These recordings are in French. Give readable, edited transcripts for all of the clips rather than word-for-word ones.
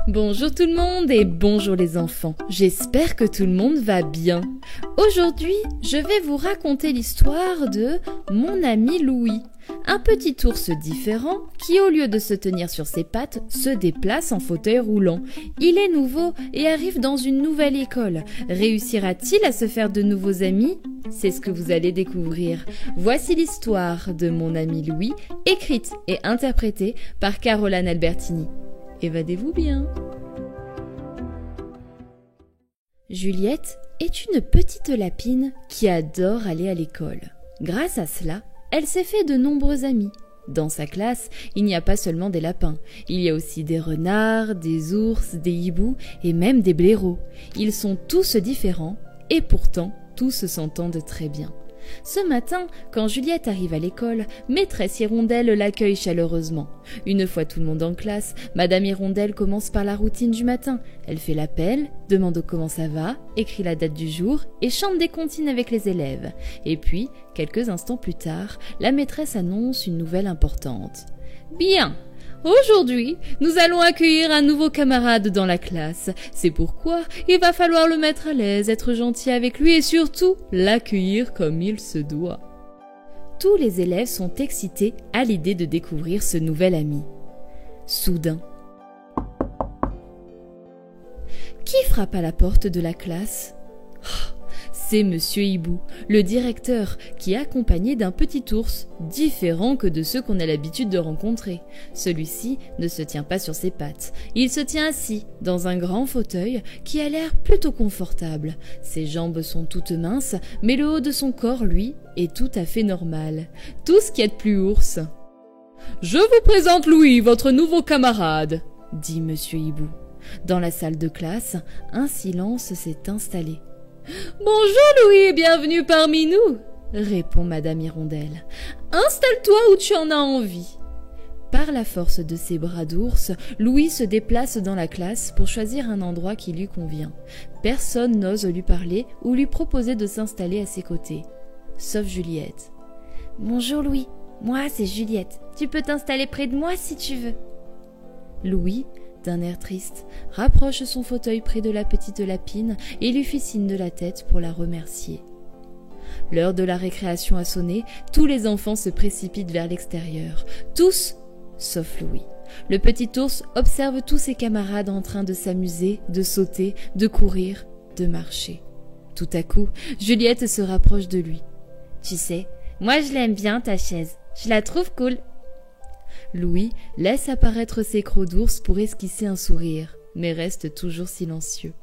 Bonjour tout le monde et bonjour les enfants, j'espère que tout le monde va bien. Aujourd'hui, je vais vous raconter l'histoire de mon ami Louis, un petit ours différent qui au lieu de se tenir sur ses pattes, se déplace en fauteuil roulant. Il est nouveau et arrive dans une nouvelle école. Réussira-t-il à se faire de nouveaux amis ? C'est ce que vous allez découvrir. Voici l'histoire de mon ami Louis, écrite et interprétée par Caroline Albertini. Évadez-vous bien. Juliette est une petite lapine qui adore aller à l'école. Grâce à cela, elle s'est fait de nombreux amis. Dans sa classe, il n'y a pas seulement des lapins, il y a aussi des renards, des ours, des hiboux et même des blaireaux. Ils sont tous différents et pourtant tous s'entendent très bien. Ce matin, quand Juliette arrive à l'école, maîtresse Hirondelle l'accueille chaleureusement. Une fois tout le monde en classe, Madame Hirondelle commence par la routine du matin. Elle fait l'appel, demande comment ça va, écrit la date du jour et chante des comptines avec les élèves. Et puis, quelques instants plus tard, la maîtresse annonce une nouvelle importante. « Bien ! Aujourd'hui, nous allons accueillir un nouveau camarade dans la classe. C'est pourquoi il va falloir le mettre à l'aise, être gentil avec lui et surtout l'accueillir comme il se doit. » Tous les élèves sont excités à l'idée de découvrir ce nouvel ami. Soudain, qui frappe à la porte de la classe ? C'est Monsieur Hibou, le directeur, qui est accompagné d'un petit ours, différent que de ceux qu'on a l'habitude de rencontrer. Celui-ci ne se tient pas sur ses pattes. Il se tient assis, dans un grand fauteuil qui a l'air plutôt confortable. Ses jambes sont toutes minces, mais le haut de son corps, lui, est tout à fait normal. Tout ce qu'il y a de plus ours. « Je vous présente Louis, votre nouveau camarade », dit Monsieur Hibou. Dans la salle de classe, un silence s'est installé. « Bonjour Louis et bienvenue parmi nous !» répond Madame Hirondelle. « Installe-toi où tu en as envie. » Par la force de ses bras d'ours, Louis se déplace dans la classe pour choisir un endroit qui lui convient. Personne n'ose lui parler ou lui proposer de s'installer à ses côtés, sauf Juliette. « Bonjour Louis, moi c'est Juliette. Tu peux t'installer près de moi si tu veux. » Louis, d'un air triste, rapproche son fauteuil près de la petite lapine et lui fit signe de la tête pour la remercier. L'heure de la récréation a sonné, tous les enfants se précipitent vers l'extérieur. Tous, sauf Louis. Le petit ours observe tous ses camarades en train de s'amuser, de sauter, de courir, de marcher. Tout à coup, Juliette se rapproche de lui. « Tu sais, moi je l'aime bien ta chaise, je la trouve cool. » Louis laisse apparaître ses crocs d'ours pour esquisser un sourire, mais reste toujours silencieux.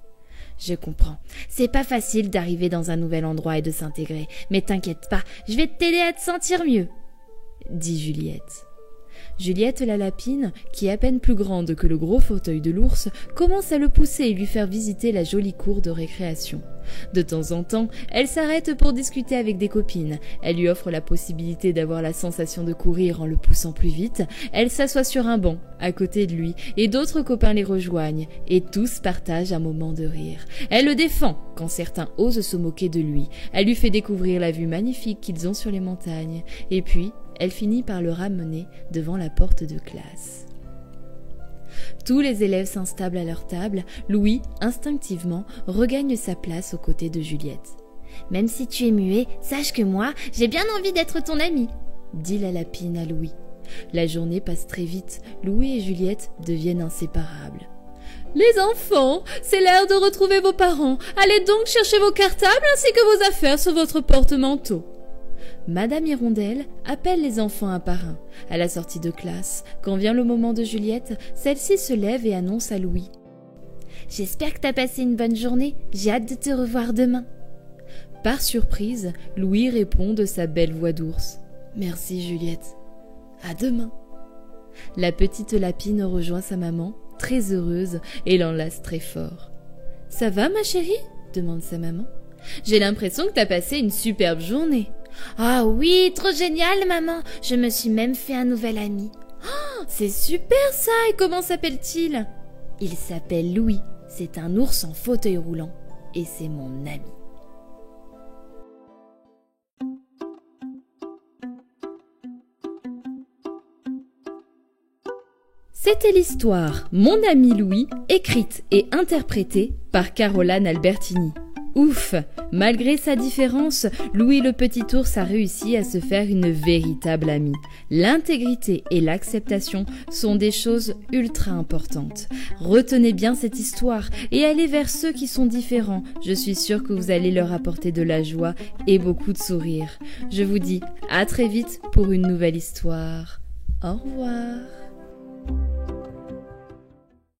« Je comprends, c'est pas facile d'arriver dans un nouvel endroit et de s'intégrer, mais t'inquiète pas, je vais t'aider à te sentir mieux, » dit Juliette. Juliette la lapine, qui est à peine plus grande que le gros fauteuil de l'ours, commence à le pousser et lui faire visiter la jolie cour de récréation. De temps en temps, elle s'arrête pour discuter avec des copines. Elle lui offre la possibilité d'avoir la sensation de courir en le poussant plus vite. Elle s'assoit sur un banc, à côté de lui, et d'autres copains les rejoignent, et tous partagent un moment de rire. Elle le défend quand certains osent se moquer de lui. Elle lui fait découvrir la vue magnifique qu'ils ont sur les montagnes. Et puis, elle finit par le ramener devant la porte de classe. Tous les élèves s'installent à leur table. Louis, instinctivement, regagne sa place aux côtés de Juliette. « Même si tu es muet, sache que moi, j'ai bien envie d'être ton ami, » dit la lapine à Louis. La journée passe très vite. Louis et Juliette deviennent inséparables. « Les enfants, c'est l'heure de retrouver vos parents. Allez donc chercher vos cartables ainsi que vos affaires sur votre porte-manteau. » Madame Hirondelle appelle les enfants un par un. À la sortie de classe, quand vient le moment de Juliette, celle-ci se lève et annonce à Louis. « J'espère que t'as passé une bonne journée, j'ai hâte de te revoir demain. » Par surprise, Louis répond de sa belle voix d'ours. « Merci Juliette, à demain. » La petite lapine rejoint sa maman, très heureuse, et l'enlace très fort. « Ça va ma chérie ?» demande sa maman. « J'ai l'impression que t'as passé une superbe journée. »« Ah oui, trop génial maman, je me suis même fait un nouvel ami. »« Oh, c'est super ça, et comment s'appelle-t-il ?»« Il s'appelle Louis, c'est un ours en fauteuil roulant, et c'est mon ami. » C'était l'histoire Mon ami Louis, écrite et interprétée par Caroline Albertini. Ouf! Malgré sa différence, Louis le petit ours a réussi à se faire une véritable amie. L'intégrité et l'acceptation sont des choses ultra importantes. Retenez bien cette histoire et allez vers ceux qui sont différents. Je suis sûre que vous allez leur apporter de la joie et beaucoup de sourires. Je vous dis à très vite pour une nouvelle histoire. Au revoir.